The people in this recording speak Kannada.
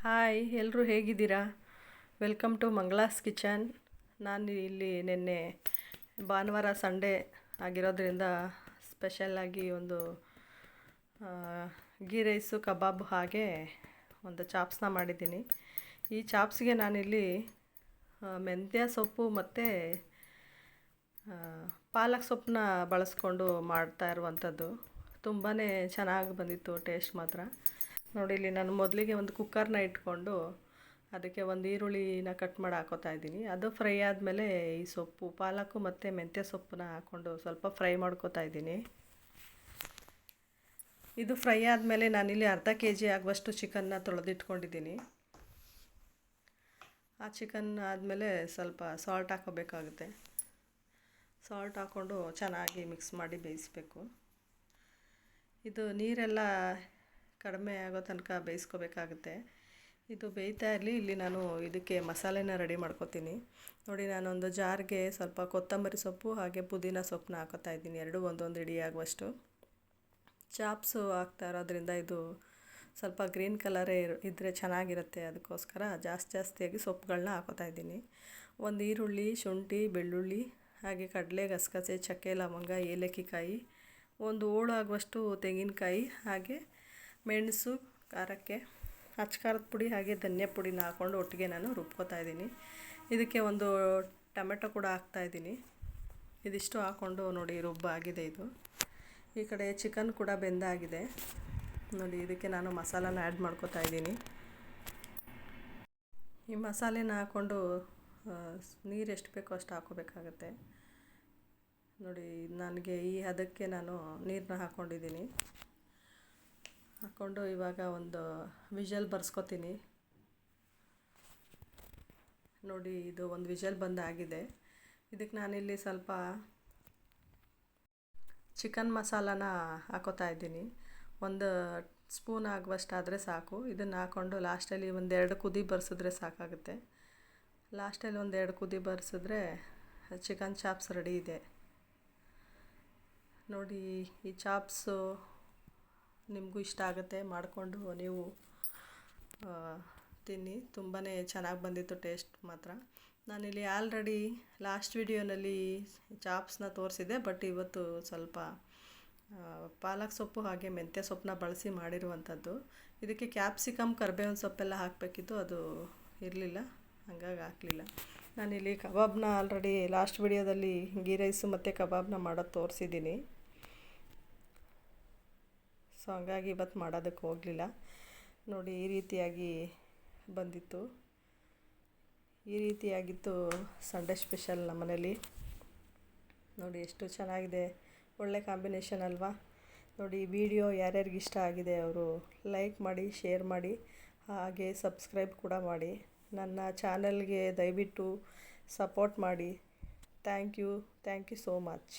ಹಾಯ್, ಎಲ್ಲರೂ ಹೇಗಿದ್ದೀರಾ? Welcome to Mangala's kitchen. ನಾನು ಇಲ್ಲಿ ನಿನ್ನೆ ಭಾನುವಾರ ಸಂಡೇ ಆಗಿರೋದ್ರಿಂದ ಸ್ಪೆಷಲ್ಲಾಗಿ ಒಂದು ಗೀ ರೈಸು ಕಬಾಬ್ ಹಾಗೆ ಒಂದು ಚಾಪ್ಸ್ನ ಮಾಡಿದ್ದೀನಿ. ಈ ಚಾಪ್ಸ್ಗೆ ನಾನಿಲ್ಲಿ ಮೆಂತ್ಯ ಸೊಪ್ಪು ಮತ್ತು ಪಾಲಕ್ ಸೊಪ್ಪನ್ನ ಬಳಸ್ಕೊಂಡು ಮಾಡ್ತಾ ಇರುವಂಥದ್ದು. ತುಂಬಾ ಚೆನ್ನಾಗಿ ಬಂದಿತ್ತು ಟೇಸ್ಟ್ ಮಾತ್ರ. ನೋಡಿ, ಇಲ್ಲಿ ನಾನು ಮೊದಲಿಗೆ ಒಂದು ಕುಕ್ಕರ್ನ ಇಟ್ಕೊಂಡು ಅದಕ್ಕೆ ಒಂದು ಈರುಳ್ಳಿನ ಕಟ್ ಮಾಡಿ ಹಾಕೋತಾ ಇದ್ದೀನಿ. ಅದು ಫ್ರೈ ಆದಮೇಲೆ ಈ ಸೊಪ್ಪು ಪಾಲಕು ಮತ್ತು ಮೆಂತ್ಯ ಸೊಪ್ಪನ್ನ ಹಾಕ್ಕೊಂಡು ಸ್ವಲ್ಪ ಫ್ರೈ ಮಾಡ್ಕೋತಾ ಇದ್ದೀನಿ. ಇದು ಫ್ರೈ ಆದಮೇಲೆ ನಾನಿಲ್ಲಿ ಅರ್ಧ kg ಆಗುವಷ್ಟು ಚಿಕನ್ನ ತೊಳೆದಿಟ್ಕೊಂಡಿದ್ದೀನಿ. ಆ ಚಿಕನ್ ಆದಮೇಲೆ ಸ್ವಲ್ಪ ಸಾಲ್ಟ್ ಹಾಕೋಬೇಕಾಗುತ್ತೆ. ಸಾಲ್ಟ್ ಹಾಕ್ಕೊಂಡು ಚೆನ್ನಾಗಿ ಮಿಕ್ಸ್ ಮಾಡಿ ಬೇಯಿಸಬೇಕು. ಇದು ನೀರೆಲ್ಲ ಕಡಿಮೆ ಆಗೋ ತನಕ ಬೇಯಿಸ್ಕೋಬೇಕಾಗುತ್ತೆ. ಇದು ಬೇಯ್ತಾ ಇರಲಿ, ಇಲ್ಲಿ ನಾನು ಇದಕ್ಕೆ ಮಸಾಲೆನ ರೆಡಿ ಮಾಡ್ಕೋತೀನಿ. ನೋಡಿ, ನಾನೊಂದು ಜಾರ್ಗೆ ಸ್ವಲ್ಪ ಕೊತ್ತಂಬರಿ ಸೊಪ್ಪು ಹಾಗೆ ಪುದೀನ ಸೊಪ್ಪನ್ನ ಹಾಕೋತಾ ಇದ್ದೀನಿ. ಎರಡೂ ಒಂದೊಂದು ಹಿಡಿ ಆಗುವಷ್ಟು. ಚಾಪ್ಸು ಹಾಕ್ತಾ ಇರೋದ್ರಿಂದ ಇದು ಸ್ವಲ್ಪ ಗ್ರೀನ್ ಕಲರೇ ಇದ್ದರೆ ಚೆನ್ನಾಗಿರುತ್ತೆ. ಅದಕ್ಕೋಸ್ಕರ ಜಾಸ್ತಿಯಾಗಿ ಸೊಪ್ಪುಗಳನ್ನ ಹಾಕೋತಾ ಇದ್ದೀನಿ. ಒಂದು ಈರುಳ್ಳಿ, ಶುಂಠಿ, ಬೆಳ್ಳುಳ್ಳಿ ಹಾಗೆ ಕಡಲೆ, ಗಸಗಸೆ, ಚಕ್ಕೆ, ಲವಂಗ, ಏಲಕ್ಕಿಕಾಯಿ, ಒಂದು ಹೋಳು ಆಗುವಷ್ಟು ತೆಂಗಿನಕಾಯಿ ಹಾಗೆ ಮೆಣಸು, ಖಾರಕ್ಕೆ ಖಾರದ ಪುಡಿ ಹಾಗೆ ಧನಿಯಾ ಪುಡಿನ ಹಾಕ್ಕೊಂಡು ಒಟ್ಟಿಗೆ ನಾನು ರುಬ್ಕೋತಾ ಇದ್ದೀನಿ. ಇದಕ್ಕೆ ಒಂದು ಟೊಮೆಟೊ ಕೂಡ ಹಾಕ್ತಾಯಿದ್ದೀನಿ. ಇದಿಷ್ಟು ಹಾಕ್ಕೊಂಡು ನೋಡಿ ರುಬ್ಬಾಗಿದೆ ಇದು. ಈ ಕಡೆ ಚಿಕನ್ ಕೂಡ ಬೆಂದಾಗಿದೆ. ನೋಡಿ, ಇದಕ್ಕೆ ನಾನು ಮಸಾಲಾನ ಆ್ಯಡ್ ಮಾಡ್ಕೋತಾ ಇದ್ದೀನಿ. ಈ ಮಸಾಲೆನ ಹಾಕ್ಕೊಂಡು ನೀರು ಎಷ್ಟು ಬೇಕೋ ಅಷ್ಟು ಹಾಕೋಬೇಕಾಗತ್ತೆ. ನೋಡಿ, ನನಗೆ ಈ ಹದಕ್ಕೆ ನಾನು ನೀರನ್ನ ಹಾಕ್ಕೊಂಡಿದ್ದೀನಿ. ಹಾಕ್ಕೊಂಡು ಇವಾಗ ಒಂದು ವಿಷಲ್ ಬರ್ಸ್ಕೊತೀನಿ. ನೋಡಿ, ಇದು ಒಂದು ವಿಷಲ್ ಬಂದಾಗಿದೆ. ಇದಕ್ಕೆ ನಾನಿಲ್ಲಿ ಸ್ವಲ್ಪ ಚಿಕನ್ ಮಸಾಲಾನ ಹಾಕೋತಾ ಇದ್ದೀನಿ. ಒಂದು ಸ್ಪೂನ್ ಆಗುವಷ್ಟಾದರೆ ಸಾಕು. ಇದನ್ನು ಹಾಕ್ಕೊಂಡು ಲಾಸ್ಟಲ್ಲಿ ಒಂದೆರಡು ಕುದಿ ಬರ್ಸಿದ್ರೆ ಸಾಕಾಗುತ್ತೆ. ಲಾಸ್ಟಲ್ಲಿ ಒಂದೆರಡು ಕುದಿ ಬರ್ಸಿದ್ರೆ ಚಿಕನ್ ಚಾಪ್ಸ್ ರೆಡಿ ಇದೆ. ನೋಡಿ, ಈ ಚಾಪ್ಸು ನಿಮಗೂ ಇಷ್ಟ ಆಗುತ್ತೆ, ಮಾಡಿಕೊಂಡು ನೀವು ತಿನ್ನಿ. ತುಂಬಾ ಚೆನ್ನಾಗಿ ಬಂದಿತ್ತು ಟೇಸ್ಟ್ ಮಾತ್ರ. ನಾನಿಲ್ಲಿ ಆಲ್ರೆಡಿ ಲಾಸ್ಟ್ ವಿಡಿಯೋನಲ್ಲಿ ಚಾಪ್ಸ್ನ ತೋರಿಸಿದೆ, ಬಟ್ ಇವತ್ತು ಸ್ವಲ್ಪ ಪಾಲಕ್ ಸೊಪ್ಪು ಹಾಗೆ ಮೆಂತ್ಯ ಸೊಪ್ಪನ್ನ ಬಳಸಿ ಮಾಡಿರುವಂಥದ್ದು. ಇದಕ್ಕೆ ಕ್ಯಾಪ್ಸಿಕಮ್, ಕರಿಬೇವಿನ ಸೊಪ್ಪೆಲ್ಲ ಹಾಕಬೇಕಿತ್ತು, ಅದು ಇರಲಿಲ್ಲ, ಹಾಗಾಗಿ ಹಾಕಲಿಲ್ಲ. ನಾನಿಲ್ಲಿ ಕಬಾಬ್ನ ಆಲ್ರೆಡಿ ಲಾಸ್ಟ್ ವಿಡಿಯೋದಲ್ಲಿ ಗೀ ರೈಸು ಮತ್ತು ಕಬಾಬ್ನ ಮಾಡೋದು ತೋರಿಸಿದ್ದೀನಿ. ಸೊ ಹಾಗಾಗಿ ಇವತ್ತು ಮಾಡೋದಕ್ಕೆ ಹೋಗಲಿಲ್ಲ. ನೋಡಿ, ಈ ರೀತಿಯಾಗಿ ಬಂದಿತ್ತು. ಈ ರೀತಿಯಾಗಿತ್ತು ಸಂಡೇ ಸ್ಪೆಷಲ್ ನಮ್ಮನೇಲಿ. ನೋಡಿ, ಎಷ್ಟು ಚೆನ್ನಾಗಿದೆ, ಒಳ್ಳೆ ಕಾಂಬಿನೇಷನ್ ಅಲ್ವಾ? ನೋಡಿ, ಈ ವಿಡಿಯೋ ಯಾರ್ಯಾರಿಗೆ ಇಷ್ಟ ಆಗಿದೆ ಅವರು ಲೈಕ್ ಮಾಡಿ, ಶೇರ್ ಮಾಡಿ, ಹಾಗೆ ಸಬ್ಸ್ಕ್ರೈಬ್ ಕೂಡ ಮಾಡಿ. ನನ್ನ ಚಾನಲ್ಗೆ ದಯವಿಟ್ಟು ಸಪೋರ್ಟ್ ಮಾಡಿ. Thank you so much.